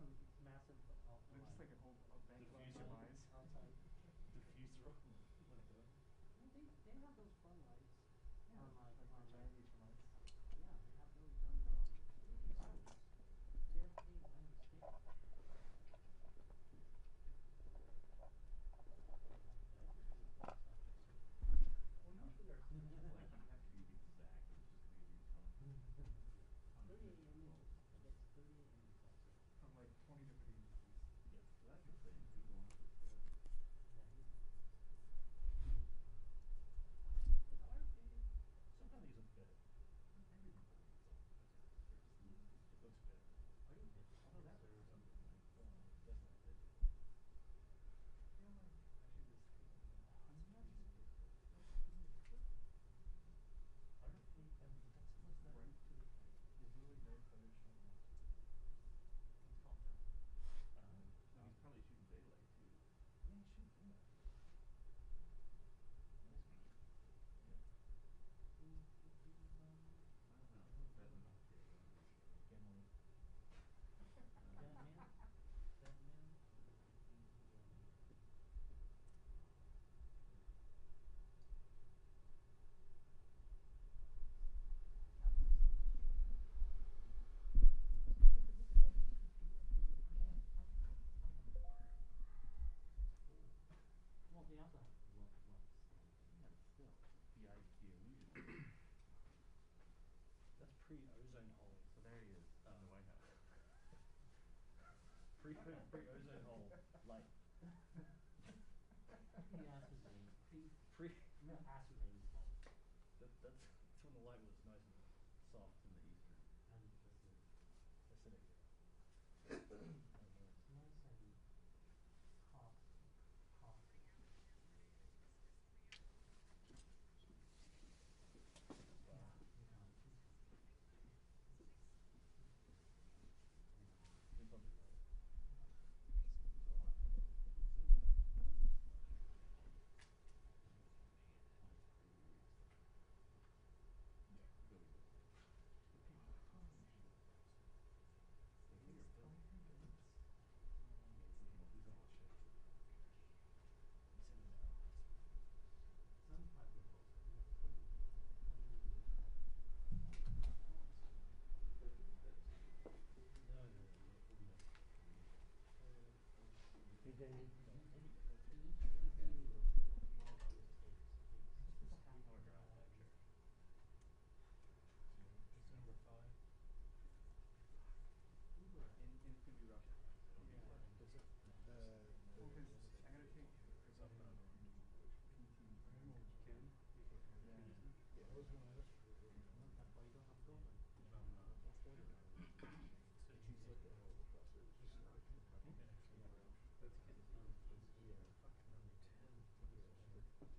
some massive They're just like an old bank Diffuser. demise. outside. Diffuser. Well, they have those floodlights. Yeah, On like the giant HMIs. yeah, they have those done service. JFK United States. Well, usually our systems, like, you have to be exact, it's just gonna give you a ton of 38 results. it's 38 images also. From like 20 different agencies. Yep, so that's the thing, we don't have to step. Yeah, But RFP, sometimes it doesn't fit. Maybe the board itself doesn't fit. It looks good. Are you good? Although that was something like, that's not digital. I feel like I should just take a hundred. RFP, and that's right to the point. There's really no Photoshop. What's called that? He's probably shooting daylight too. Yeah, he should, yeah. Nice man. Yeah. I don't know, better than not here, Gimli. Batman? Batman? Well, they also have lights. Yeah, but still, the illusion of it. That's pre-ozone hole. So there he is, in the White House. Pre-ozone hole light. Pre-acetylene. Pre-acetylene salt. That's when the light was nice and soft in the eastern. And acidic. Acidic. Nice and hot. Yeah, you got it. Some private books, 20 years ago. Hey, David. It's number 5. And it's gonna be Russia time, so it'll be Yeah. work. Does it? Well, because I gotta take PT Ken. Yeah. Yeah, I was gonna ask you. That's why you don't have to go then. So she's like a professor. Just like That's Ken's son. yeah, fucking number 10. Short. This one actually works. Oh, good. Yeah, he's under the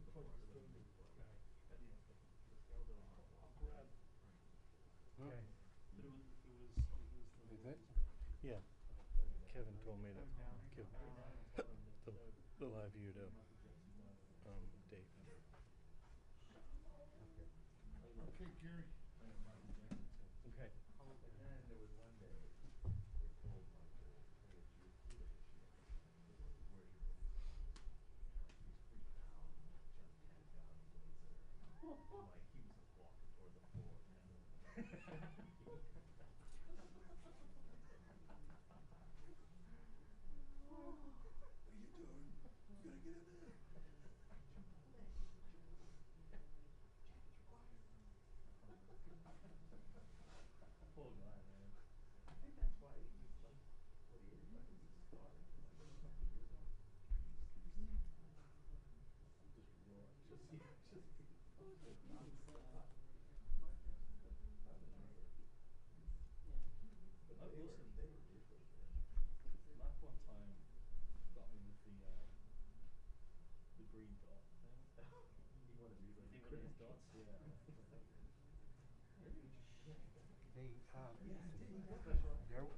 This is very cool. Nothing wrong with that. Yeah. I'll grab. Okay. But it was Is it? Yeah. Kevin told me to give the live view to Dave. Okay, Gary. Okay. And then there was one day, they told Michael, hey, it's your Cuba issue. Where's your base? Like, he's freaked out, jumped 10 down the blazer. And like, he was just walking toward the floor, man. What are you doing? You gotta get in there. Poor guy, man. I think that's why he's like what he is. I think he's scarred from like a couple years ago. Just roar. Just be But I've they were listened. ruthless, man. Mac one time got me with the green dot thing. You want to do The like thing with these dots, yeah.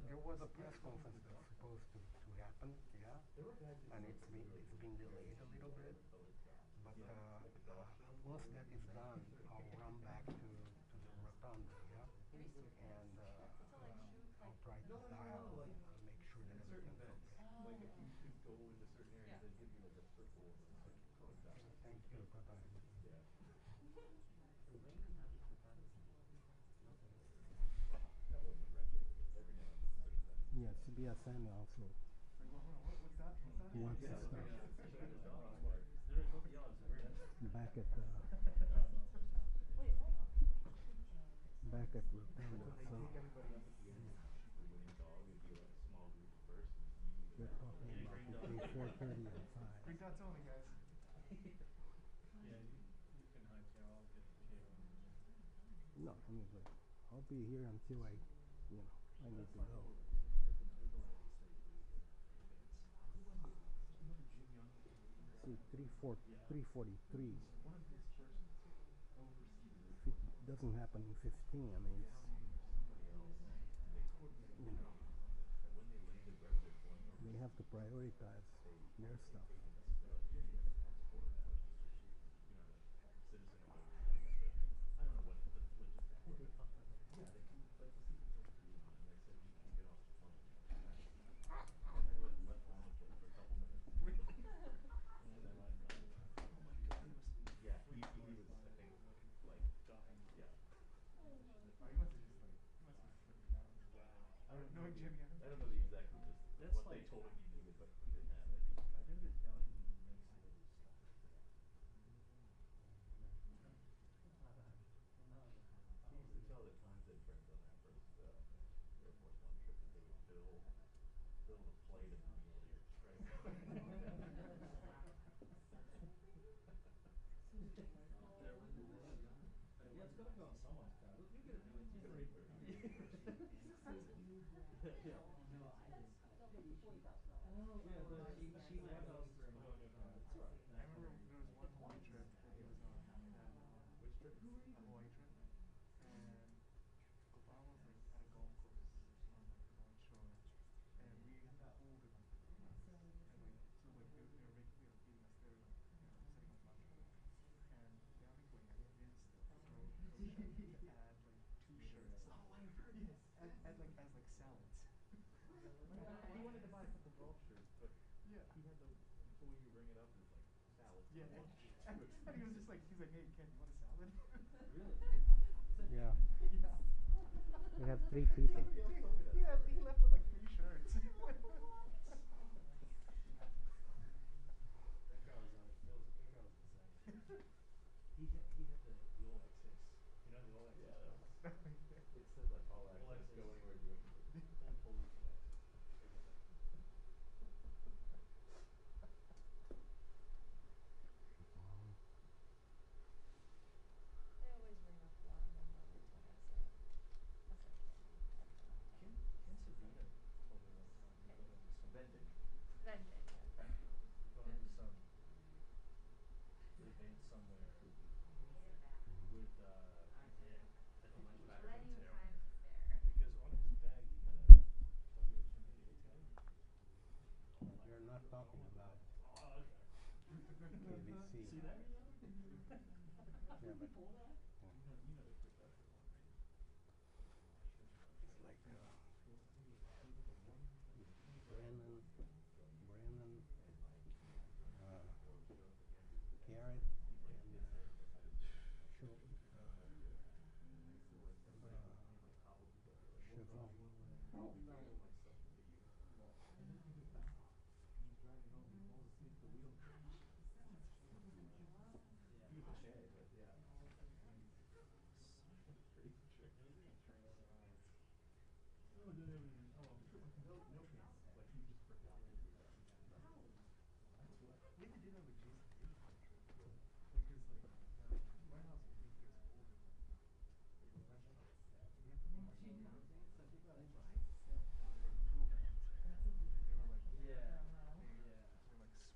There was a press conference that was supposed to happen, yeah, and it's been delayed a little bit. But once that is done, I'll run back to the rotunda, yeah, and I'll try to dial and make sure that everything's okay. Like if you could go into certain areas, they'd give you like a circle and like code down. Thank you. Bye-bye. Yeah. That wasn't regular. Every now and then certain times. Yeah, CBS Samuel also. Like, well, hold on, what's that? What's that? He wants Yeah, to start especially the dog. back at rotunda. When they So take everybody up at the end, the winning dog would be like a small group first, and you do we're that. talking about between 4:30 and 5. Green dots only, guys. Yeah, you can hightail, I'll get the cable. No, I mean, but I'll be here until I need to go. See, 3:43. One of his persons oversees it. If it doesn't happen in 15, I mean, Somebody else, they coordinated you know, that when they landed wherever they're going over, they have to prioritize their stuff. you have a passport, like, you're not a citizen or whatever. I don't know what the logistics were, but yeah, they can, like the Secret Service knew, and they said you can get off the plane. And they left on the plane for a couple minutes. Yeah, he was, I think, like, yeah. Oh, he must have just like, he must have flipped out. I don't know Knowing Jimmy, I don't know the exact logistics, That's what they like- told him he needed, but he didn't have it. I know that Downey makes a little stuff like that. He used to tell the Times and friends on that first Air Force One trip that they would fill the plate and the meal to your tray. Yeah, it's gotta go on someone's car. You get it, you can read it. Yeah. Yeah, she went out to put on your car. It's all right. I remember there was one Hawaii trip that he was on, and Which trip? a Hawaii trip, and Obama was like at a golf course on like the North Shore, and we had pulled in like the grass, and like so like they were making feeding us there, like setting up lunch or whatever, and Downey Boy had missed throw shot to add like 2 shirts. Oh, I've heard this. As like salads. He wanted to buy a couple golf shirts, but Yeah. he had the employee bring it up as like salad for Yeah, lunch. and he was just like, he's like, hey Ken, you want a salad? Really? Yeah, Yeah. we have 3 people. Somebody else told me that Yeah, story. he left with like 3 shirts. That guy was on, that guy was insane. He had the old X6. You know the old Yeah, X6 that bus? was, it said like all All access, access. go anywhere, do anything. Full police and access, everything. They always ring up alarm when I say, that's okay. Ken Savina told me one time, he went into some vending. Vented, yeah. Going into some event somewhere with, I think it was Plenty of retail. time to spare. Because on his bag he had a WHMP tag. You're not talking about Oh, okay. KBC. See that? Yeah, but You know the professional one, right? it's like Brandon, Garrett, and Chevron. He was a Che, but yeah. Pretty trick. Oh, did everything, oh. No camera. Like he just forgot to do that. That's what. We had to do that with Jason Davis on a trip. Like, cause like, my house is 8 years older than the restaurant. We had to buy like programs. They were like, Yeah. they were like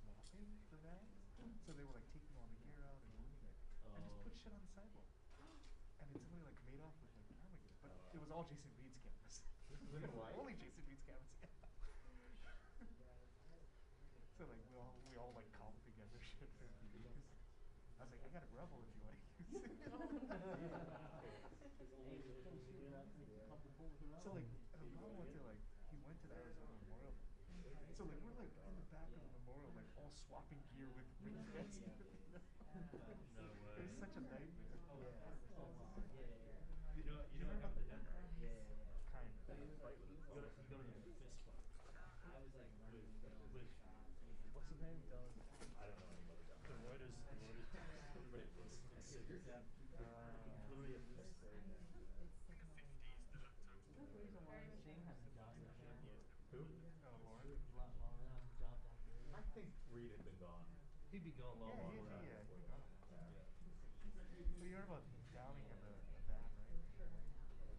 swapping the vans, so they were like taking all the gear out and moving it, and just put shit on the sidewalk. And then somebody like made off with like the armageddon. But it was all Jason Reed's cameras. This is in Hawaii? Only Jason Reed's cameras. Yeah. So like we all like called together shit for views. I was like, I got a Rebel if you want to use it. So like Obama went to like he went to the Arizona Memorial. So like we're like in the back of the memorial, like all swapping gear with ring fence. No way. It was such a nightmare. You know about the end, right? Kind of. Fight with it. You go to the fist fight. With what's his name? I don't know anybody. The Reuters. Everybody was. Literally a fist fight. Who? Oh Lord. I think Reed had been gone. He'd be gone long, long time. Yeah. before Yeah. that. So you heard about Downing and the van, right?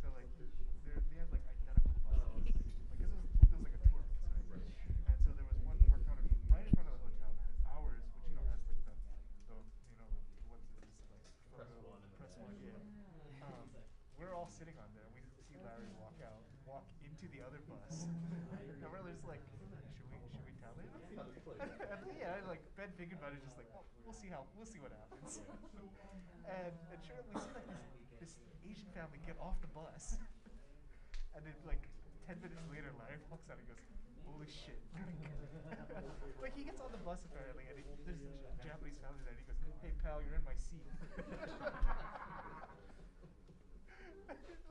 So like they had like identical buses. Like this was like a tour bus, right? And so there was one parked out right in front of the hotel, and ours, which has like the what's it, like Press one in the press back. one, yeah. We're all sitting on there. We see Larry walk into the other bus, and we're just like, should we tell him? See how this plays out. Yeah, like Ben thinking about it, just like, well, we'll see what happens. And sure, we see like this Asian family get off the bus, and then like 10 minutes later, Larry walks out and goes, "Holy shit!" Like he gets on the bus apparently, and there's this Japanese family there, and he goes, "Hey pal, you're in my seat."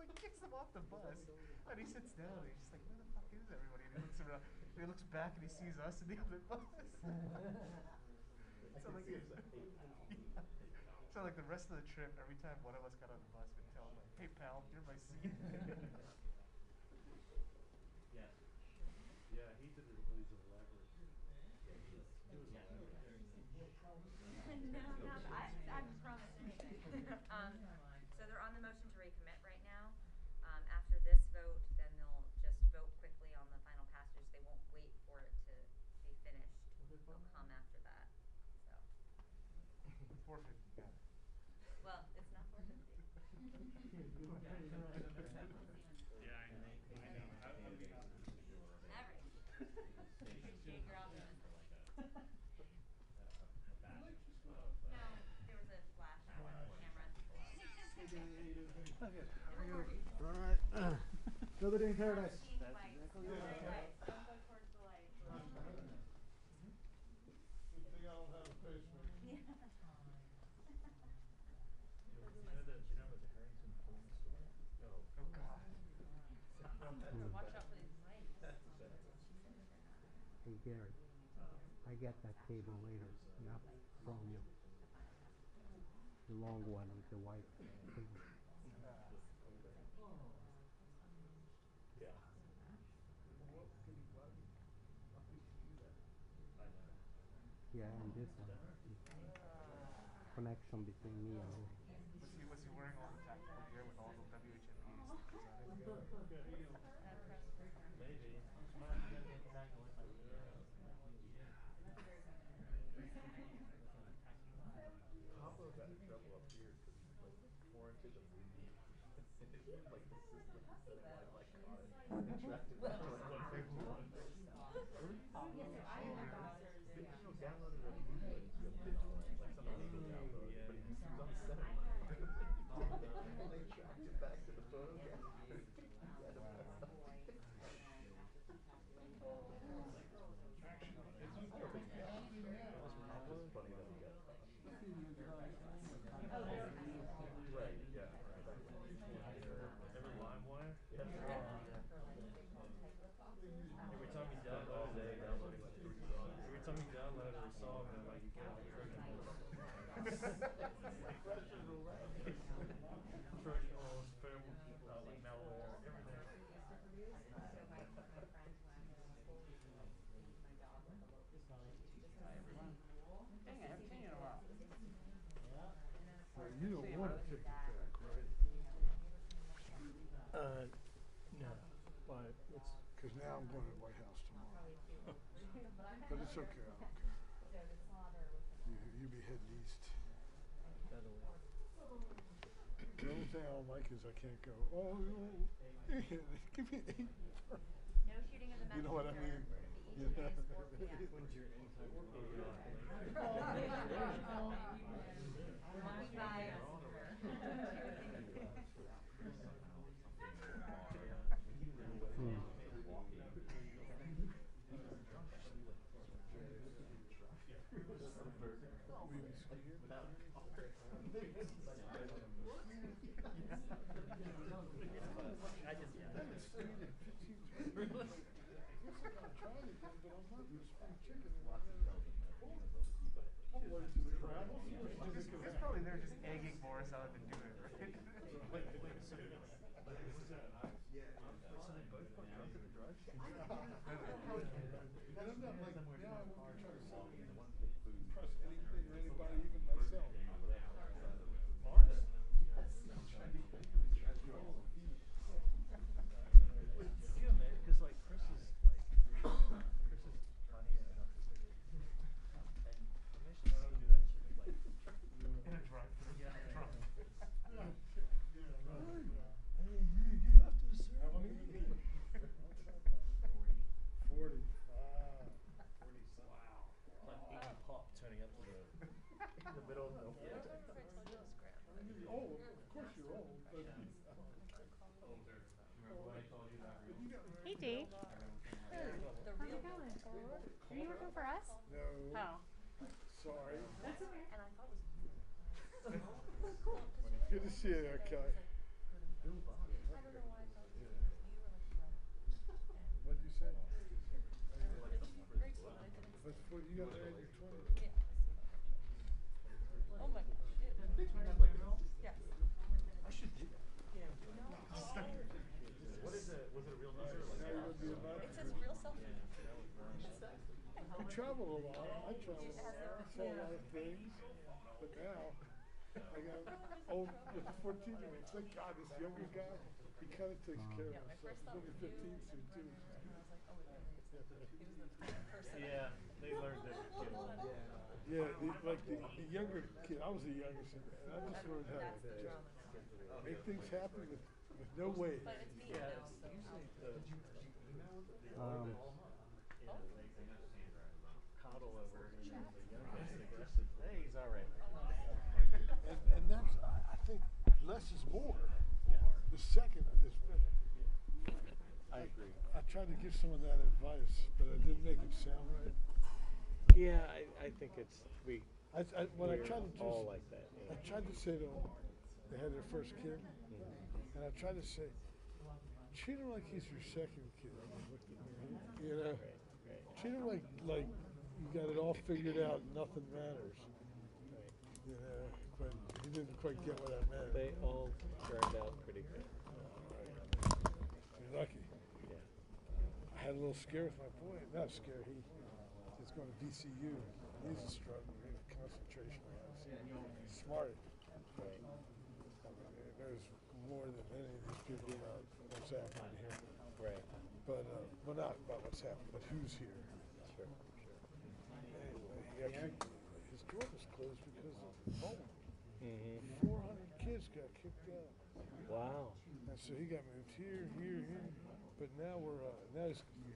Like kicks them off the bus, and he sits down, and he's just like, "Where the fuck is everybody?" And he looks around, and he looks back, and he sees us in the other bus. I can see him say, "Hey, pal." Yeah. So like the rest of the trip, every time one of us got on the bus, we'd tell him like, "Hey pal, you're my seat." Yeah. Yeah, he did it. He was elaborate. Yeah, he was elaborate. I'm promising. So they're on the motion to recommit right now. After this vote, then they'll just vote quickly on the final passage. They won't wait for it to be finished. They'll come after that. So, 450, got it. well, it's not 450. Yeah, I know. Average. Appreciate your optimism. No, there was a flash on the camera. All right. Another day in paradise. Don't go towards the light. Good thing I don't have a pacemaker. Yeah. You know the Harrington phone store? No. Oh God. Watch out for these lights. Hey Gary, I get that cable later, not from you. The long one with the white cable. Yeah. Yeah, and this one. Connection between me and you. Was he wearing all the tactical gear with all the WHMPs? Maybe. Pablo got in trouble up here because he like warranted a movie. Like the system that like caught it and tracked it back to like 151. Downloaded a movie like you have digital, like someone else will download it, but he was on the set. And they tracked it back to the photo gallery. It's funny that he got caught. Right, yeah. Remember LimeWire? Yeah. Every time he All downloaded day it, downloading like 3 songs. every time he downloaded a song, I'm like, you can't have Trojanals, like malware, everything. You don't want to take it back, right? No, but it's Because now I'm going to the White House tomorrow. But it's okay, I don't care. You be heading east. better. Go thing I don't like is I can't go, oh, give me 8. No shooting of the You know what I mean? The ETA is 4 p.m. When's your end time? Monkey bias. It's probably they're just egging Morris on to do it, right? So they both got drunk at the drive-thru? And I'm not like, now I wouldn't try to sell impress anything or anybody, even myself. Mars? Yeah, man, because like Chris is like, Chris is funny enough to and I don't do that shit like In a drive-thru. yeah, drunk. Hey, you have to serve me. 40. Wow. 40 something. Wow. Like Iggy Pop turning up to the middle of nowhere. Oh, of course you're old. But Hey, Dave. How's it going? Are you working for us? no. Oh. Sorry. That's okay. And I thought it was Good to see you there, Kelly. I don't know why I thought you were What'd you say? Great, but I didn't. But you got there in your 20s. Yeah. Oh my gosh. Yes. I should do that. What is it? Was it a real number? Now you're going to be a nut. It says real selfie. I travel a lot. I travel a lot. I saw a lot of things. But now, I got old with the 14-year-old. Thank God this younger guy, he kind of takes care of himself. He's only 15 soon, too. Yeah, they learned that. Yeah, the younger kid, I was the youngest, and I just learned how to just make things happen with no weight. But it's me Yeah, now, so. usually the oldest, coddle over, the youngest aggressive. Hey, he's all right. And that's, I think, less is more. Yeah. The second is better. I agree. I tried to give some of that advice, but I didn't make it sound right. Yeah, I think it's, What I we're tried to do all is, like that. I tried to say to them, they had their first kid, and I tried to say, treat him like he's your second kid. You know, treat him like you got it all figured out, and nothing matters. You know, but he didn't quite get what I meant. They all turned out pretty good. You're lucky. Yeah. I had a little scare with my boy. Not scare. He's going to VCU. He's a struggle. He has concentration loss. Smart. Right. There's more than any of these people about what's happening here. Right. But well, not about what's happening, but who's here. Sure. Anyway, his door was closed because of home. Mm-hmm. 400 kids got kicked out. Wow. And so he got moved here. But now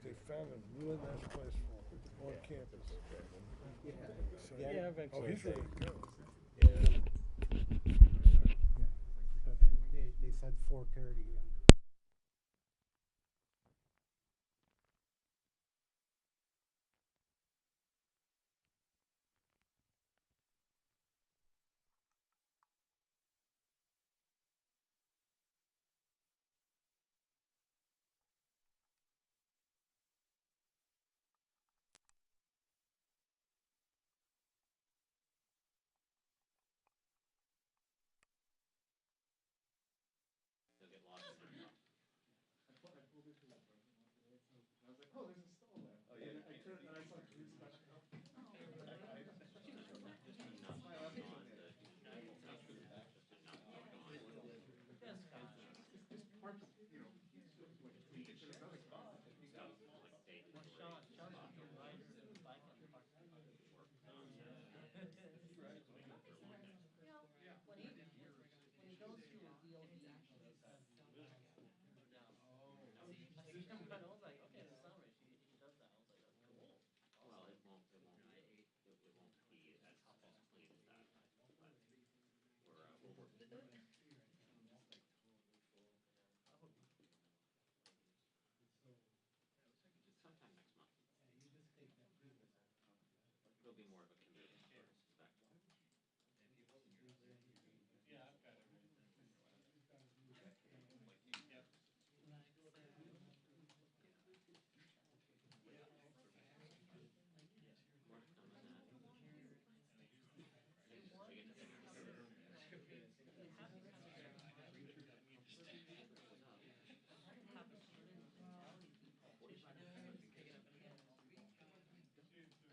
they found a really nice place for him on campus. So Yeah, eventually. Oh, he's ready to go. Yeah. But they said 4:30. But I was like, okay, it's summer. He does that. I was like, that's cool. Well, it won't be as clean as that, but we're working on it. Sometime next month. It'll be more of a committee versus that. Yeah, I've got everything.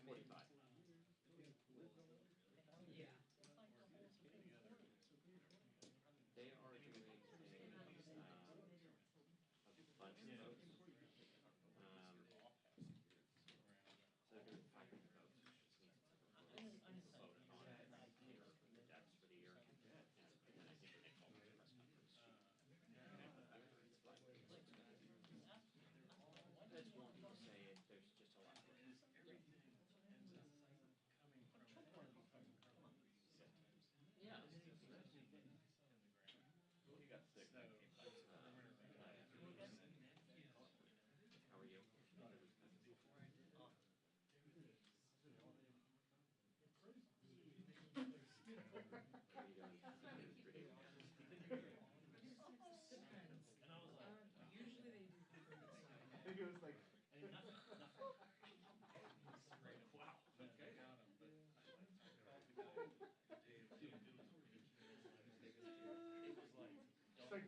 More to come on that. We get to figure it out. 45. They are doing a bunch of votes. So they're doing 500 votes, which just means it's a vote on the debts for the year. And then I think they call it a press conference. That's one people say it, there's just a lot of it. Yeah. Well, he got sick. How are you? Usually they do. I think it was like. Wow. Okay. It's like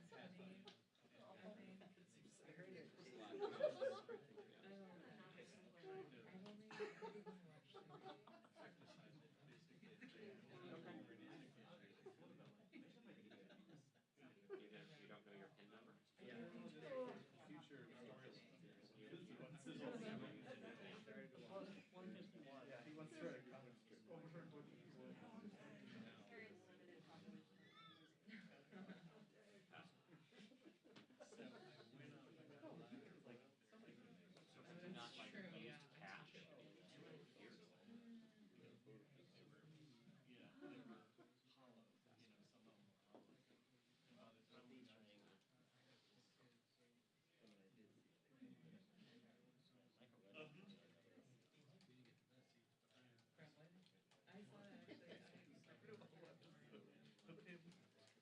gagging. You don't know your PIN number? Yeah. Future. Yeah, he wants to write a comic strip. So have you not like used cash in 2 years?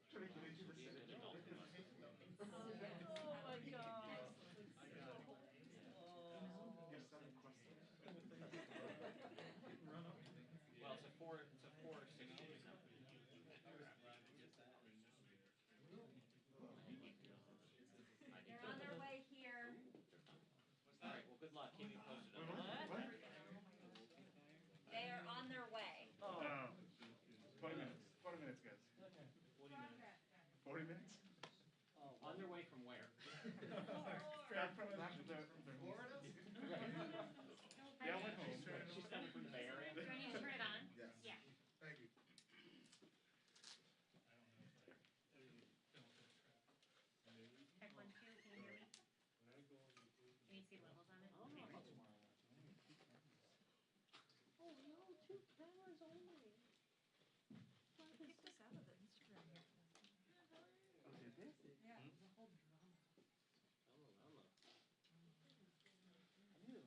Trying to get into the Senate. Oh my god. Give 7 questions. Well, it's a 460. They're on their way here. All right, well, good luck. Keep me posted on What? that. What? They are on their way. Oh. 20 minutes. 20 minutes, guys. 40 minutes? On their way from where? Back from their Florida? Yeah, I went home. She's coming from the Bay Area. Do I need to turn it on? Yes. Yeah. Thank you. Check 1, 2. Can you hear me? Can you see levels on it? Oh, no, that's tomorrow. Oh no, 2 cameras only. Kick this out of the Instagram here. Oh, did they? Yeah, it was a whole drama. Hello. I knew they were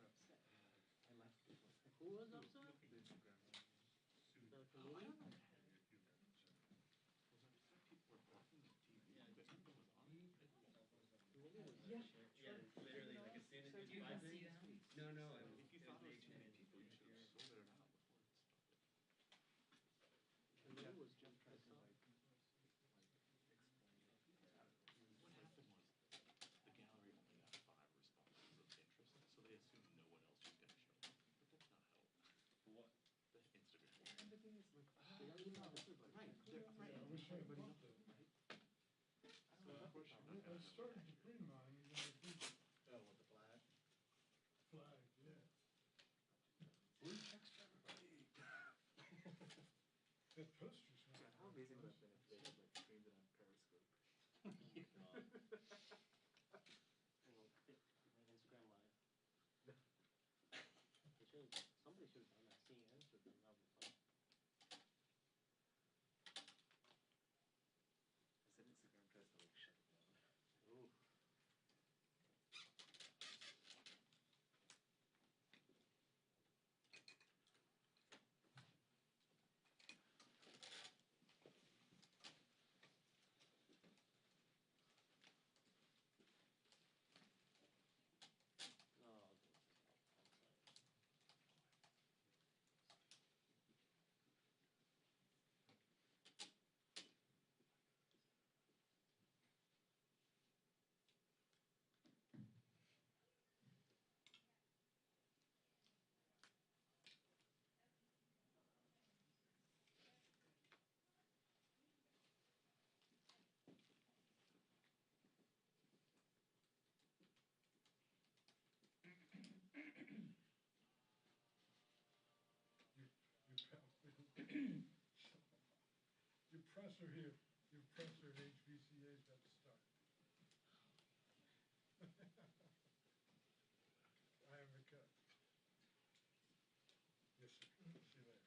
upset. I left it. Who was upset? The comedian? Yeah, literally, like as soon as you can see them. No, it was If you thought it was too many people, you should have sorted it out before it started. And who was Jeff Tried to Tressa? explain it. What happened was the gallery only got 5 responses of interest, so they assumed no one same pump though. I started to clean mine and then I did Oh, with the flag? flag, yeah. Blue checks for everybody. That poster's not. God, how amazing would that have been if they had like streamed it on Periscope? Oh my god. And like Instagram Live. They should. Somebody should have done that. CNN should have done that. Would be fun. As then Instagram tries to like shut it down. Ooh. Oh, this is Oversight. Your presser here, your presser at HVCA's got to start. I have a cut. Yes, sir. See you later.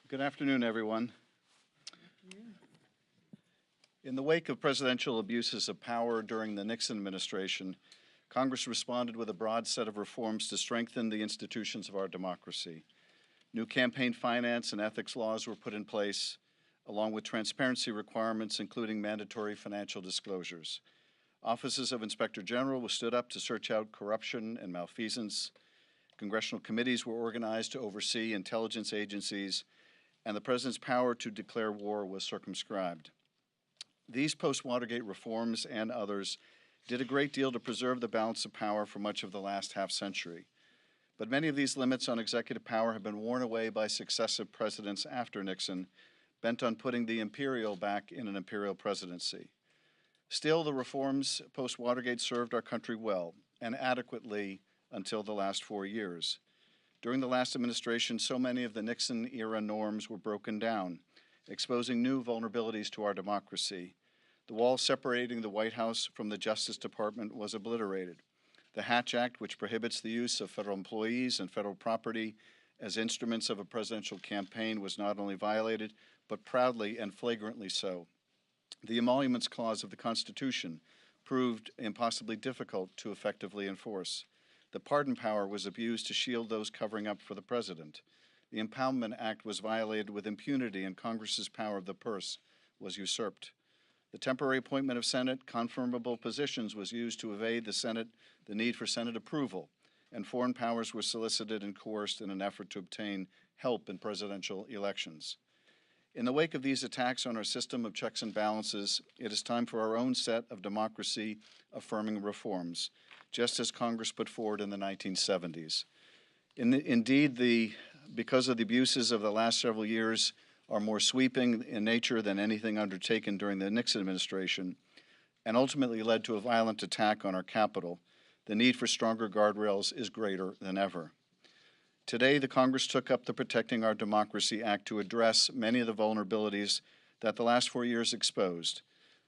Good afternoon, everyone. In the wake of presidential abuses of power during the Nixon administration, Congress responded with a broad set of reforms to strengthen the institutions of our democracy. New campaign finance and ethics laws were put in place, along with transparency requirements, including mandatory financial disclosures. Offices of Inspector General were stood up to search out corruption and malfeasance. Congressional committees were organized to oversee intelligence agencies, and the President's power to declare war was circumscribed. These post-Watergate reforms and others did a great deal to preserve the balance of power for much of the last half-century. But many of these limits on executive power have been worn away by successive presidents after Nixon, bent on putting the imperial back in an imperial presidency. Still, the reforms post-Watergate served our country well and adequately until the last 4 years. During the last administration, so many of the Nixon-era norms were broken down, exposing new vulnerabilities to our democracy. The wall separating the White House from the Justice Department was obliterated. The Hatch Act, which prohibits the use of federal employees and federal property as instruments of a presidential campaign, was not only violated, but proudly and flagrantly so. The Emoluments Clause of the Constitution proved impossibly difficult to effectively enforce. The pardon power was abused to shield those covering up for the president. The Impoundment Act was violated with impunity, and Congress's power of the purse was usurped. The temporary appointment of Senate confirmable positions was used to evade the need for Senate approval, and foreign powers were solicited and coerced in an effort to obtain help in presidential elections. In the wake of these attacks on our system of checks and balances, it is time for our own set of democracy-affirming reforms, just as Congress put forward in the 1970s. Indeed, because of the abuses of the last several years are more sweeping in nature than anything undertaken during the Nixon administration, and ultimately led to a violent attack on our Capitol, the need for stronger guardrails is greater than ever. Today, the Congress took up the Protecting Our Democracy Act to address many of the vulnerabilities that the last 4 years exposed.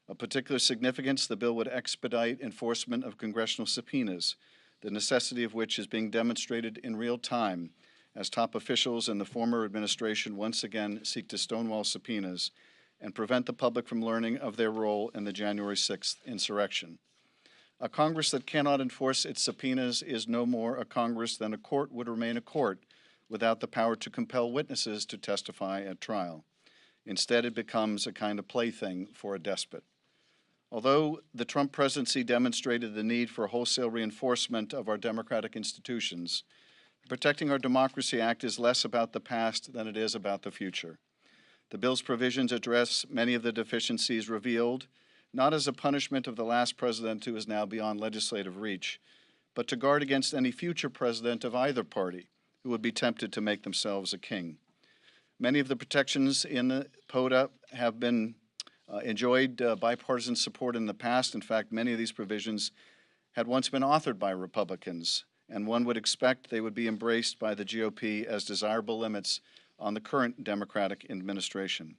Of particular significance, the bill would expedite enforcement of congressional subpoenas, the necessity of which is being demonstrated in real time as top officials in the former administration once again seek to stonewall subpoenas and prevent the public from learning of their role in the January 6th insurrection. A Congress that cannot enforce its subpoenas is no more a Congress than a court would remain a court without the power to compel witnesses to testify at trial. Instead, it becomes a kind of plaything for a despot. Although the Trump presidency demonstrated the need for wholesale reinforcement of our democratic institutions, the Protecting Our Democracy Act is less about the past than it is about the future. The bill's provisions address many of the deficiencies revealed, not as a punishment of the last president who is now beyond legislative reach, but to guard against any future president of either party who would be tempted to make themselves a king. Many of the protections in the POTA have been enjoyed bipartisan support in the past. In fact, many of these provisions had once been authored by Republicans, and one would expect they would be embraced by the GOP as desirable limits on the current Democratic administration.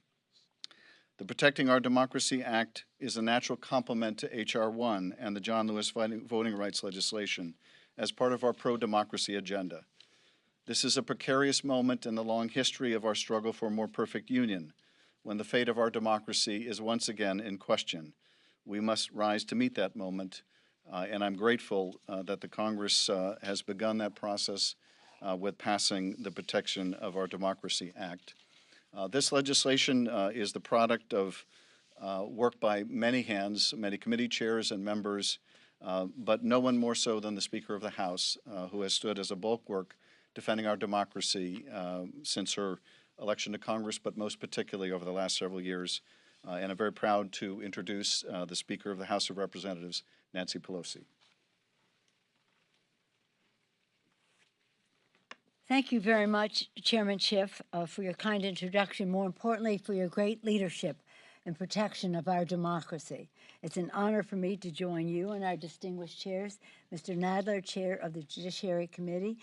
The Protecting Our Democracy Act is a natural complement to H.R. 1 and the John Lewis voting rights legislation as part of our pro-democracy agenda. This is a precarious moment in the long history of our struggle for a more perfect union, when the fate of our democracy is once again in question. We must rise to meet that moment, and I'm grateful that the Congress has begun that process with passing the Protection of Our Democracy Act. This legislation is the product of work by many hands, many committee chairs and members, but no one more so than the Speaker of the House, who has stood as a bulwark defending our democracy since her election to Congress, but most particularly over the last several years. And I'm very proud to introduce the Speaker of the House of Representatives, Nancy Pelosi. Thank you very much, Chairman Schiff, for your kind introduction, more importantly, for your great leadership and protection of our democracy. It's an honor for me to join you and our distinguished chairs, Mr. Nadler, Chair of the Judiciary Committee,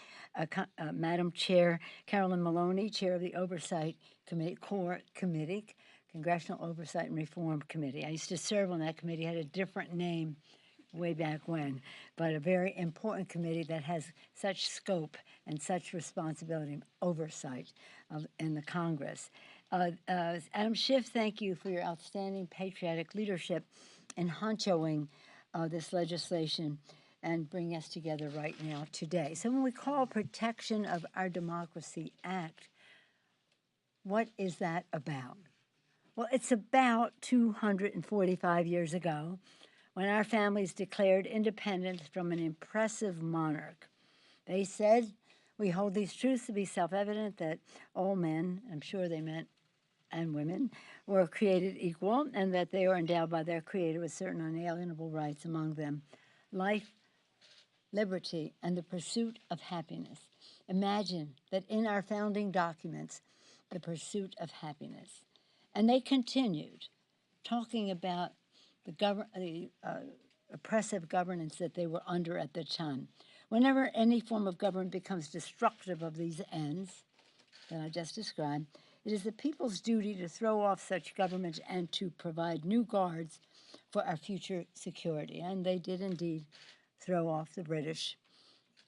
Madam Chair Carolyn Maloney, Chair of the Oversight Committee, Congressional Oversight and Reform Committee. I used to serve on that committee, had a different name way back when, but a very important committee that has such scope and such responsibility, oversight in the Congress. Adam Schiff, thank you for your outstanding patriotic leadership in honchoing this legislation and bringing us together right now today. So when we call Protection of Our Democracy Act, what is that about? Well, it's about 245 years ago when our families declared independence from an impressive monarch. They said, "We hold these truths to be self-evident that all men," I'm sure they meant and women, "were created equal and that they are endowed by their Creator with certain unalienable rights, among them life, liberty, and the pursuit of happiness." Imagine that in our founding documents, the pursuit of happiness. And they continued talking about the oppressive governance that they were under at the time. Whenever any form of government becomes destructive of these ends that I just described, it is the people's duty to throw off such government and to provide new guards for our future security. And they did indeed throw off the British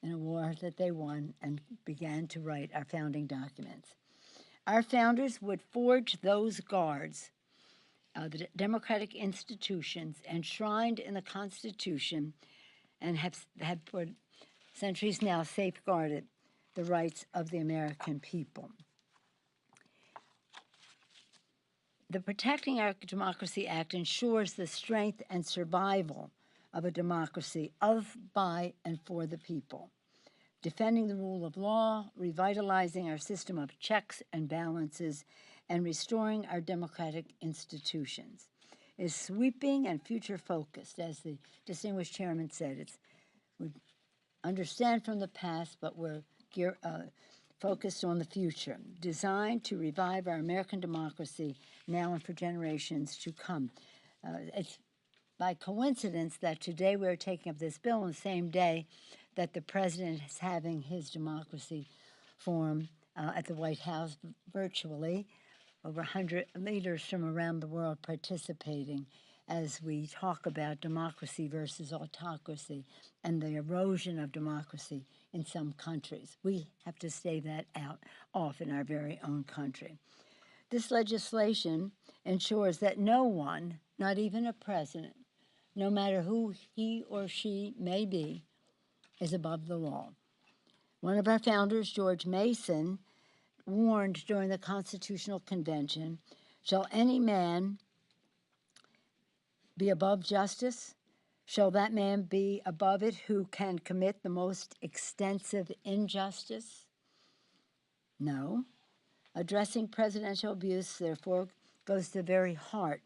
in a war that they won and began to write our founding documents. Our founders would forge those guards, the democratic institutions enshrined in the Constitution, and have for centuries now safeguarded the rights of the American people. The Protecting Our Democracy Act ensures the strength and survival of a democracy of, by, and for the people, defending the rule of law, revitalizing our system of checks and balances, and restoring our democratic institutions. It is sweeping and future-focused, as the distinguished chairman said. We understand from the past, but we're focused on the future, designed to revive our American democracy now and for generations to come. It's by coincidence that today we're taking up this bill on the same day that the president is having his democracy forum at the White House virtually, over 100 leaders from around the world participating as we talk about democracy versus autocracy and the erosion of democracy in some countries. We have to stave that off in our very own country. This legislation ensures that no one, not even a president, no matter who he or she may be, is above the law. One of our founders, George Mason, warned during the Constitutional Convention, "Shall any man be above justice? Shall that man be above it who can commit the most extensive injustice?" No. Addressing presidential abuse, therefore, goes to the very heart,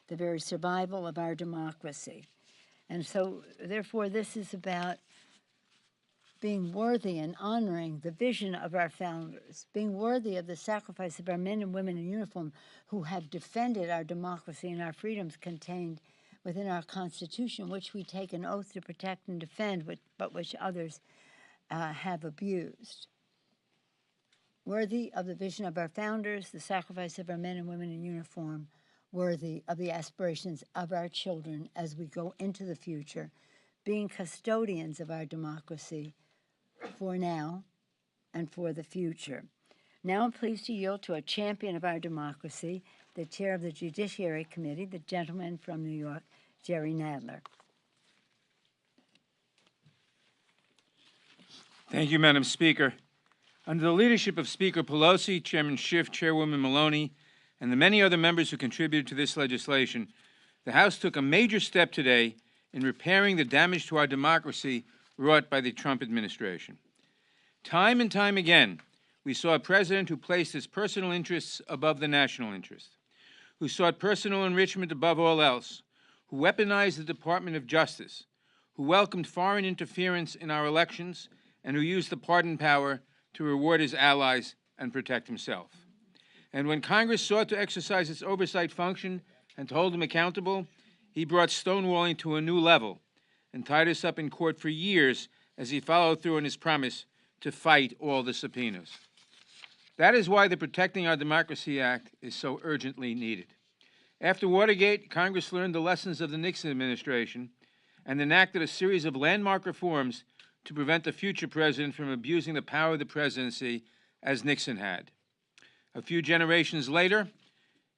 the very survival of our democracy. And so, therefore, this is about being worthy and honoring the vision of our founders, being worthy of the sacrifice of our men and women in uniform who have defended our democracy and our freedoms contained within our Constitution, which we take an oath to protect and defend, but which others have abused. Worthy of the vision of our founders, the sacrifice of our men and women in uniform, worthy of the aspirations of our children as we go into the future, being custodians of our democracy for now and for the future. Now I'm pleased to yield to a champion of our democracy, the chair of the Judiciary Committee, the gentleman from New York, Jerry Nadler. Thank you, Madam Speaker. Under the leadership of Speaker Pelosi, Chairman Schiff, Chairwoman Maloney, and the many other members who contributed to this legislation, the House took a major step today in repairing the damage to our democracy wrought by the Trump administration. Time and time again, we saw a president who placed his personal interests above the national interest, who sought personal enrichment above all else, who weaponized the Department of Justice, who welcomed foreign interference in our elections, and who used the pardon power to reward his allies and protect himself. And when Congress sought to exercise its oversight function and to hold him accountable, he brought stonewalling to a new level and tied us up in court for years as he followed through on his promise to fight all the subpoenas. That is why the Protecting Our Democracy Act is so urgently needed. After Watergate, Congress learned the lessons of the Nixon administration and enacted a series of landmark reforms to prevent a future president from abusing the power of the presidency as Nixon had. A few generations later,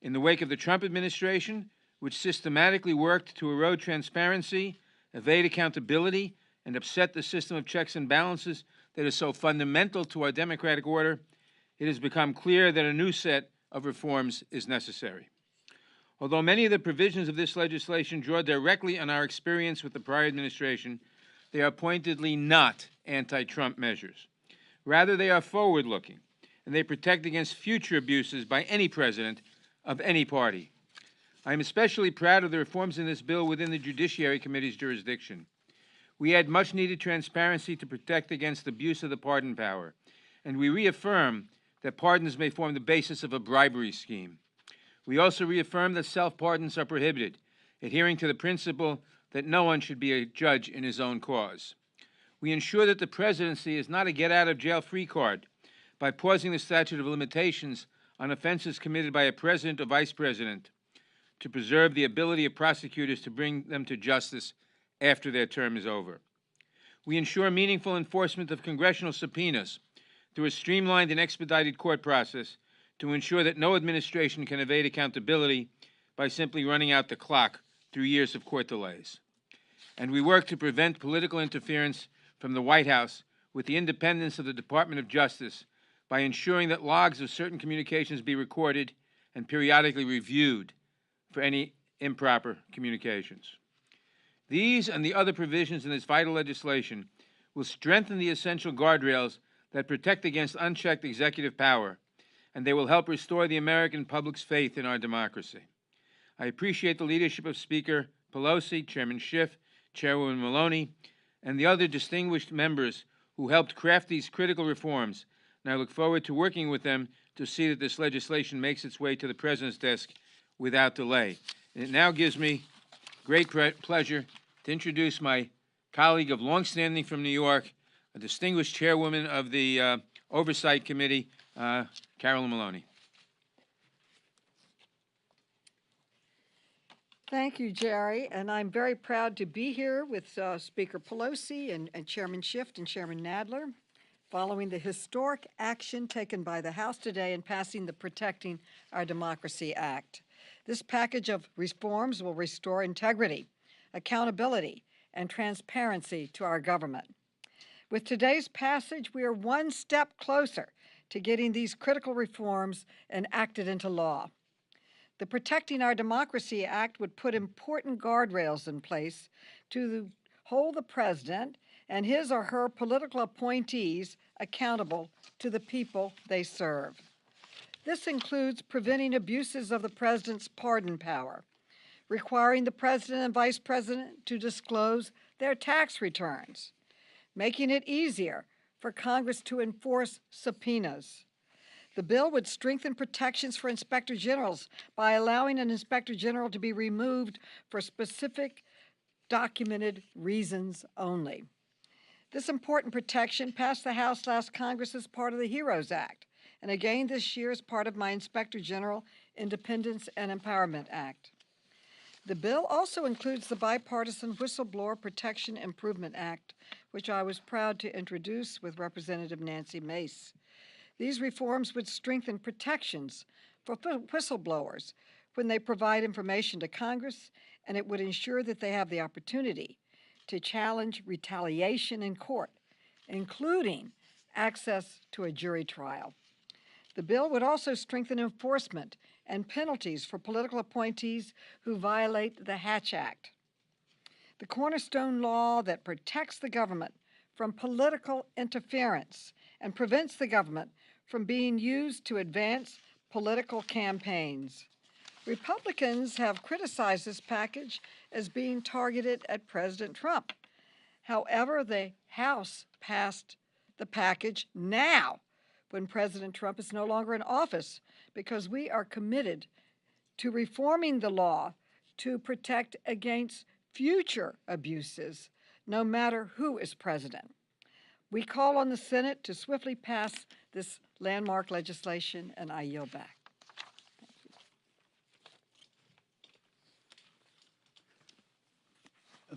in the wake of the Trump administration, which systematically worked to erode transparency, evade accountability, and upset the system of checks and balances that is so fundamental to our democratic order, it has become clear that a new set of reforms is necessary. Although many of the provisions of this legislation draw directly on our experience with the prior administration, they are pointedly not anti-Trump measures. Rather, they are forward-looking, and they protect against future abuses by any president of any party. I am especially proud of the reforms in this bill within the Judiciary Committee's jurisdiction. We add much-needed transparency to protect against abuse of the pardon power, and we reaffirm that pardons may form the basis of a bribery scheme. We also reaffirm that self-pardons are prohibited, adhering to the principle that no one should be a judge in his own cause. We ensure that the presidency is not a get-out-of-jail-free card by pausing the statute of limitations on offenses committed by a president or vice president to preserve the ability of prosecutors to bring them to justice after their term is over. We ensure meaningful enforcement of congressional subpoenas through a streamlined and expedited court process to ensure that no administration can evade accountability by simply running out the clock through years of court delays. And we work to prevent political interference from the White House with the independence of the Department of Justice by ensuring that logs of certain communications be recorded and periodically reviewed for any improper communications. These and the other provisions in this vital legislation will strengthen the essential guardrails that protect against unchecked executive power, and they will help restore the American public's faith in our democracy. I appreciate the leadership of Speaker Pelosi, Chairman Schiff, Chairwoman Maloney, and the other distinguished members who helped craft these critical reforms, and I look forward to working with them to see that this legislation makes its way to the President's desk without delay. And it now gives me great pleasure to introduce my colleague of longstanding from New York, a distinguished chairwoman of the Oversight Committee, Carolyn Maloney. Thank you, Jerry, and I'm very proud to be here with Speaker Pelosi and Chairman Schiff and Chairman Nadler, following the historic action taken by the House today in passing the Protecting Our Democracy Act. This package of reforms will restore integrity, accountability, and transparency to our government. With today's passage, we are one step closer to getting these critical reforms enacted into law. The Protecting Our Democracy Act would put important guardrails in place to hold the president and his or her political appointees accountable to the people they serve. This includes preventing abuses of the president's pardon power, requiring the president and vice president to disclose their tax returns, making it easier for Congress to enforce subpoenas. The bill would strengthen protections for inspector generals by allowing an inspector general to be removed for specific documented reasons only. This important protection passed the House last Congress as part of the HEROES Act, and again this year as part of my Inspector General Independence and Empowerment Act. The bill also includes the Bipartisan Whistleblower Protection Improvement Act, which I was proud to introduce with Representative Nancy Mace. These reforms would strengthen protections for whistleblowers when they provide information to Congress, and it would ensure that they have the opportunity to challenge retaliation in court, including access to a jury trial. The bill would also strengthen enforcement and penalties for political appointees who violate the Hatch Act, the cornerstone law that protects the government from political interference and prevents the government from being used to advance political campaigns. Republicans have criticized this package as being targeted at President Trump. However, the House passed the package now when President Trump is no longer in office, because we are committed to reforming the law to protect against future abuses, no matter who is president. We call on the Senate to swiftly pass this landmark legislation, and I yield back.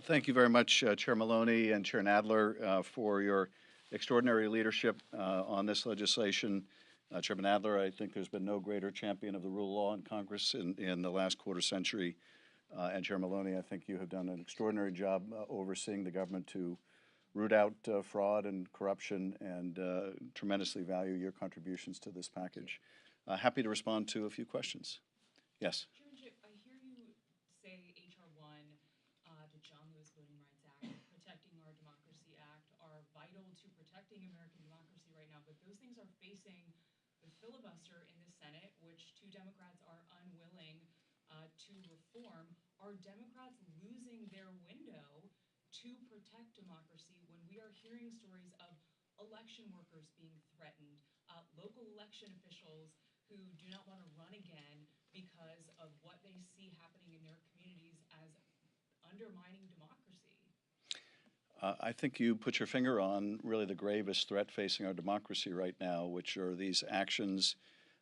Thank you very much, Chair Maloney and Chair Nadler, for your extraordinary leadership on this legislation. Chairman Nadler, I think there's been no greater champion of the rule of law in Congress in the last quarter century. And Chair Maloney, I think you have done an extraordinary job overseeing the government to root out fraud and corruption, and tremendously value your contributions to this package. Happy to respond to a few questions. Yes. Chairmanship, I hear you say H.R. 1, the John Lewis Voting Rights Act, Protecting Our Democracy Act are vital to protecting American democracy right now, but those things are facing the filibuster in the Senate, which two Democrats are unwilling to reform. Are Democrats losing their window to protect democracy when we are hearing stories of election workers being threatened, local election officials who do not want to run again because of what they see happening in their communities as undermining democracy? I think you put your finger on really the gravest threat facing our democracy right now, which are these actions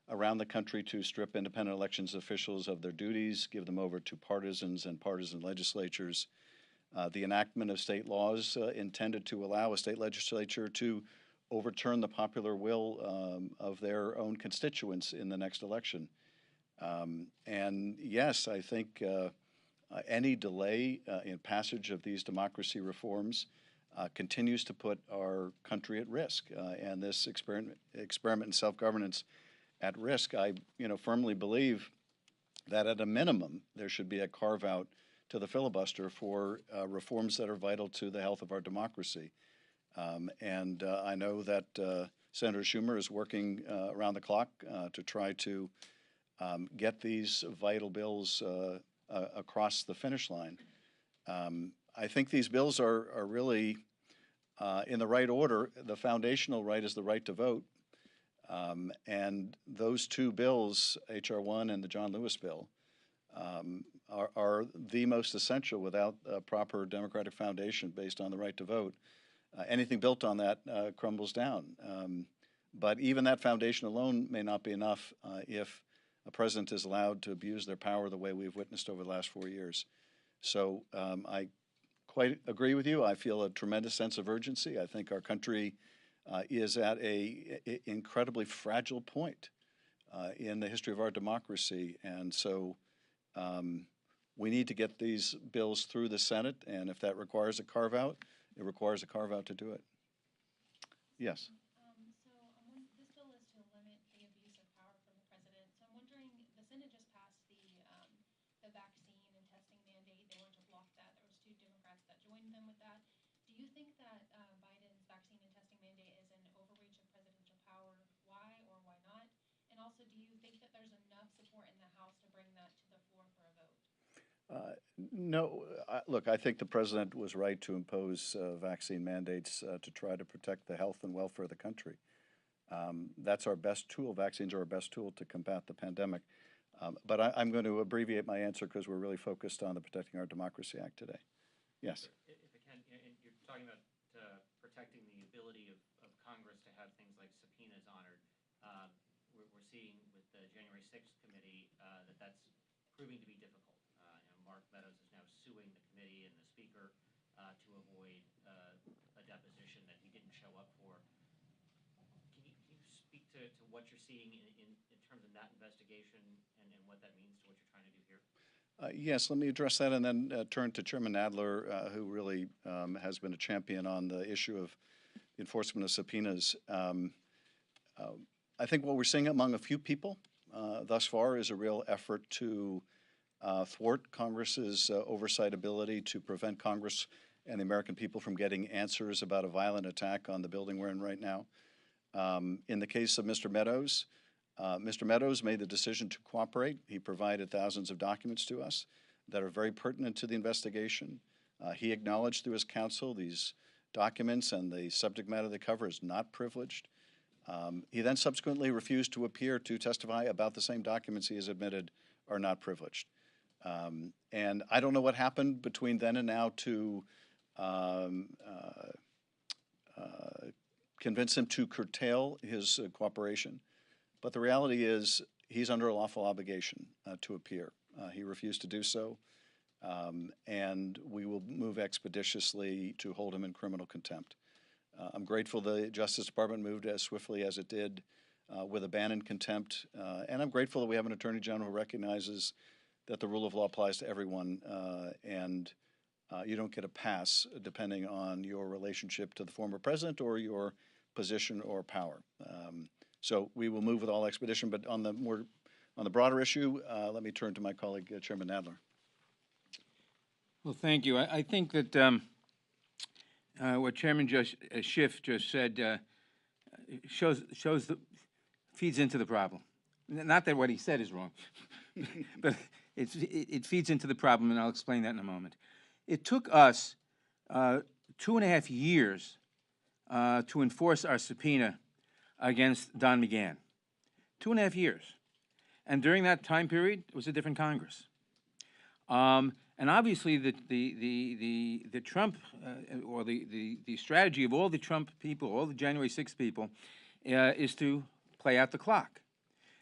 around the country to strip independent elections officials of their duties, give them over to partisans and partisan legislatures. The enactment of state laws intended to allow a state legislature to overturn the popular will of their own constituents in the next election. And yes, I think any delay in passage of these democracy reforms continues to put our country at risk, and this experiment in self-governance at risk. I firmly believe that at a minimum there should be a carve-out to the filibuster for reforms that are vital to the health of our democracy. And I know that Senator Schumer is working around the clock to try to get these vital bills across the finish line. I think these bills are really in the right order. The foundational right is the right to vote. And those two bills, H.R. 1 and the John Lewis bill, are the most essential. Without a proper democratic foundation based on the right to vote, anything built on that crumbles down. But even that foundation alone may not be enough if a president is allowed to abuse their power the way we've witnessed over the last 4 years. So I quite agree with you. I feel a tremendous sense of urgency. I think our country is at a incredibly fragile point in the history of our democracy. And so we need to get these bills through the Senate, and if that requires a carve-out, it requires a carve-out to do it. Yes. This bill is to limit the abuse of power from the president. So I'm wondering, the Senate just passed the vaccine and testing mandate. They wanted to block that. There was 2 Democrats that joined them with that. Do you think that Biden's vaccine and testing mandate is an overreach of presidential power? Why or why not? And also, do you think that there's enough support in the House to bring that to the floor for a vote? No. Look, I think the president was right to impose vaccine mandates to try to protect the health and welfare of the country. That's our best tool. Vaccines are our best tool to combat the pandemic. But I'm going to abbreviate my answer because we're really focused on the Protecting Our Democracy Act today. Yes. If I can, and you're talking about protecting the ability of Congress to have things like subpoenas honored. We're seeing with the January 6th committee that's proving to be difficult. Mark Meadows is now suing the committee and the Speaker to avoid a deposition that he didn't show up for. Can you speak to what you're seeing in terms of that investigation and what that means to what you're trying to do here? Yes, let me address that and then turn to Chairman Nadler, who really has been a champion on the issue of the enforcement of subpoenas. I think what we're seeing among a few people thus far is a real effort to thwart Congress's oversight ability to prevent Congress and the American people from getting answers about a violent attack on the building we're in right now. In the case of Mr. Meadows made the decision to cooperate. He provided thousands of documents to us that are very pertinent to the investigation. He acknowledged through his counsel these documents and the subject matter they cover is not privileged. He then subsequently refused to appear to testify about the same documents he has admitted are not privileged. And I don't know what happened between then and now to convince him to curtail his cooperation. But the reality is he's under a lawful obligation to appear. He refused to do so. and we will move expeditiously to hold him in criminal contempt. I'm grateful the Justice Department moved as swiftly as it did with a ban in contempt, and I'm grateful that we have an Attorney General who recognizes that the rule of law applies to everyone, and you don't get a pass depending on your relationship to the former president or your position or power. So we will move with all expedition, but on the broader issue, let me turn to my colleague, Chairman Nadler. Well, thank you. I think that what Chairman Schiff just said feeds into the problem. Not that what he said is wrong, but it feeds into the problem, and I'll explain that in a moment. It took us 2.5 years to enforce our subpoena against Don McGahn. 2.5 years. And during that time period, it was a different Congress. And obviously, the Trump or the strategy of all the Trump people, all the January 6th people, is to play out the clock,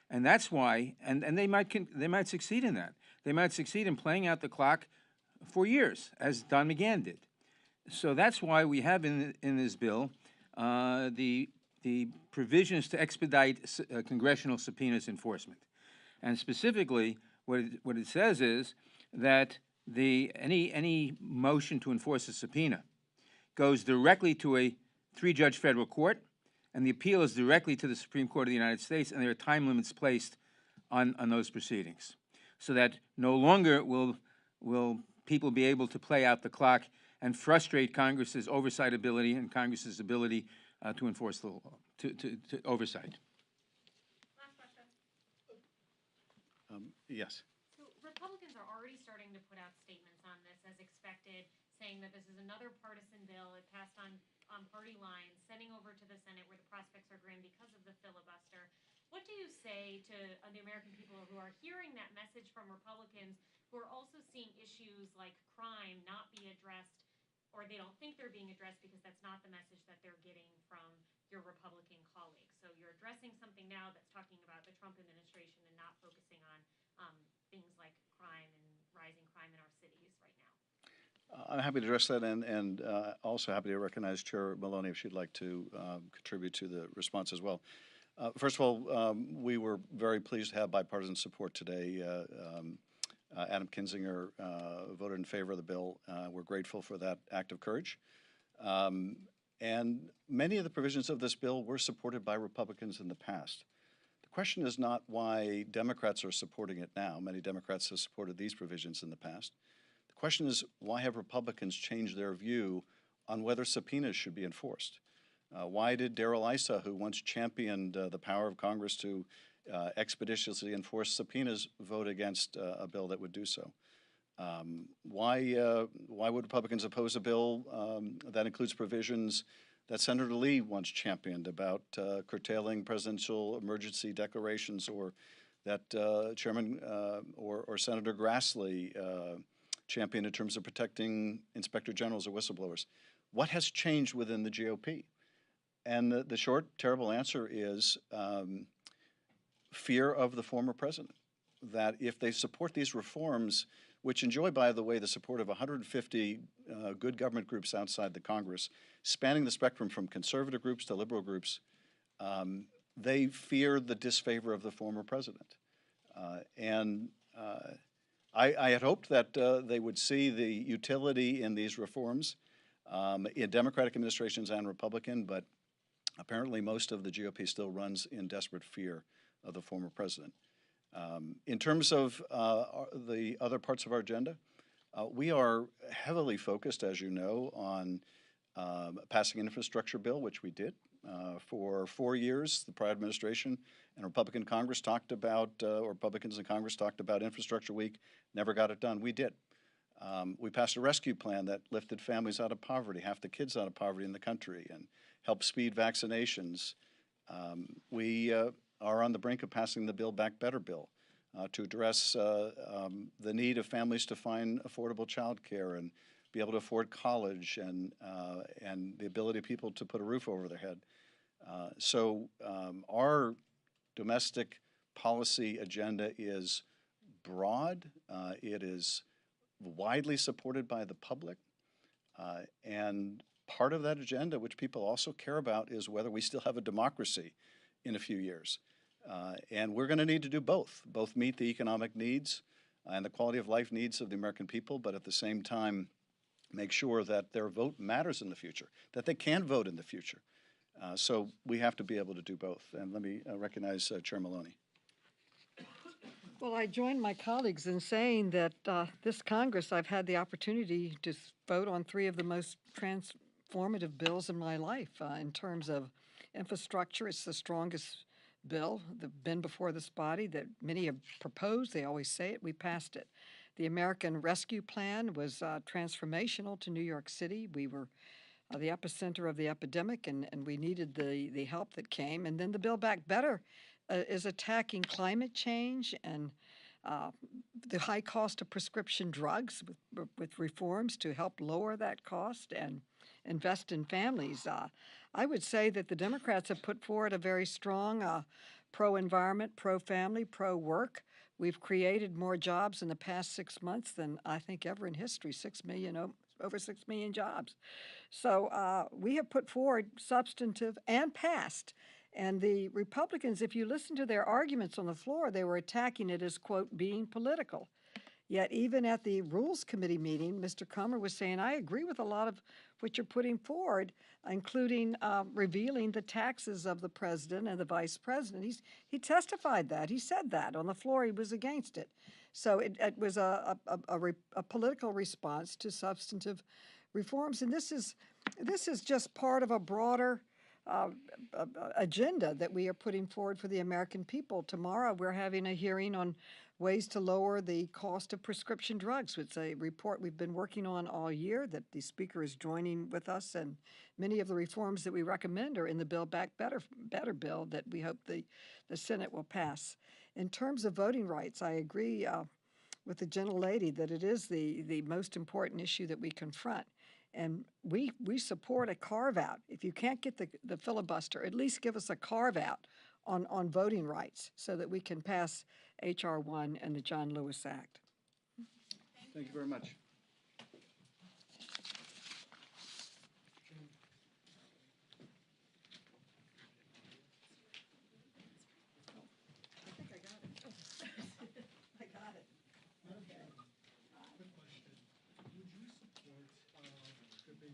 and that's why. And they might succeed in that. They might succeed in playing out the clock for years, as Don McGahn did. So that's why we have in this bill the provisions to expedite congressional subpoenas enforcement, and specifically, what it says is that any motion to enforce a subpoena goes directly to a 3-judge federal court, and the appeal is directly to the Supreme Court of the United States, and there are time limits placed on those proceedings, so that no longer will people be able to play out the clock and frustrate Congress's oversight ability and Congress's ability to enforce the law, to oversight. Last question. Yes. So Republicans are already starting to put out statements on this as expected, saying that this is another partisan bill. It passed on party lines, sending over to the Senate where the prospects are grim because of the filibuster. What do you say to the American people who are hearing that message from Republicans, who are also seeing issues like crime not be addressed, or they don't think they're being addressed because that's not the message that they're getting from your Republican colleagues? So you're addressing something now that's talking about the Trump administration and not focusing on things like crime and rising crime in our cities right now. I'm happy to address that, and also happy to recognize Chair Maloney if she'd like to contribute to the response as well. First of all, we were very pleased to have bipartisan support today. Adam Kinzinger voted in favor of the bill. We're grateful for that act of courage. And many of the provisions of this bill were supported by Republicans in the past. The question is not why Democrats are supporting it now. Many Democrats have supported these provisions in the past. The question is, why have Republicans changed their view on whether subpoenas should be enforced? Why did Darrell Issa, who once championed the power of Congress to expeditiously enforce subpoenas, vote against a bill that would do so? Why would Republicans oppose a bill that includes provisions that Senator Lee once championed about curtailing presidential emergency declarations, or that Chairman or Senator Grassley championed in terms of protecting inspector generals or whistleblowers? What has changed within the GOP? And the short, terrible answer is fear of the former president, that if they support these reforms, which enjoy, by the way, the support of 150 good government groups outside the Congress, spanning the spectrum from conservative groups to liberal groups, they fear the disfavor of the former president. I had hoped that they would see the utility in these reforms in Democratic administrations and Republican, but apparently most of the GOP still runs in desperate fear of the former president. In terms of the other parts of our agenda, we are heavily focused, as you know, on passing an infrastructure bill, which we did. For 4 years, the prior administration and Republican Congress talked about, or Republicans in Congress talked about Infrastructure Week, never got it done. We did. We passed a rescue plan that lifted families out of poverty, half the kids out of poverty in the country, and helped speed vaccinations. We are on the brink of passing the Build Back Better bill to address the need of families to find affordable child care and be able to afford college, and the ability of people to put a roof over their head. So our domestic policy agenda is broad. It is widely supported by the public. And part of that agenda, which people also care about, is whether we still have a democracy in a few years. And we're going to need to do both meet the economic needs and the quality of life needs of the American people, but at the same time, make sure that their vote matters in the future, that they can vote in the future. So we have to be able to do both. And let me recognize Chair Maloney. Well, I join my colleagues in saying that this Congress, I've had the opportunity to vote on 3 of the most transformative bills in my life. In terms of infrastructure, it's the strongest bill that's been before this body that many have proposed. They always say it. We passed it. The American Rescue Plan was transformational to New York City. We were the epicenter of the epidemic, and we needed the help that came. And then the Build Back Better is attacking climate change and the high cost of prescription drugs with reforms to help lower that cost and invest in families. I would say that the Democrats have put forward a very strong pro-environment, pro-family, pro-work. We've created more jobs in the past 6 months than I think ever in history, 6 million, over 6 million jobs. So we have put forward substantive and passed. And the Republicans, if you listen to their arguments on the floor, they were attacking it as, quote, being political. Yet even at the Rules Committee meeting, Mr. Comer was saying, I agree with a lot of what you're putting forward, including revealing the taxes of the president and the vice president. He testified that. He said that on the floor. He was against it. So it was a political response to substantive reforms. And this is just part of a broader agenda that we are putting forward for the American people. Tomorrow we're having a hearing on ways to lower the cost of prescription drugs. It's a report we've been working on all year that the Speaker is joining with us, and many of the reforms that we recommend are in the Build Back Better bill that we hope the Senate will pass. In terms of voting rights, I agree with the gentlelady that it is the most important issue that we confront. And we support a carve-out. If you can't get the filibuster, at least give us a carve-out on voting rights so that we can pass H.R. 1 and the John Lewis Act. Thank you very much. I think I got it. I got it. Okay. Quick question. Would you support stripping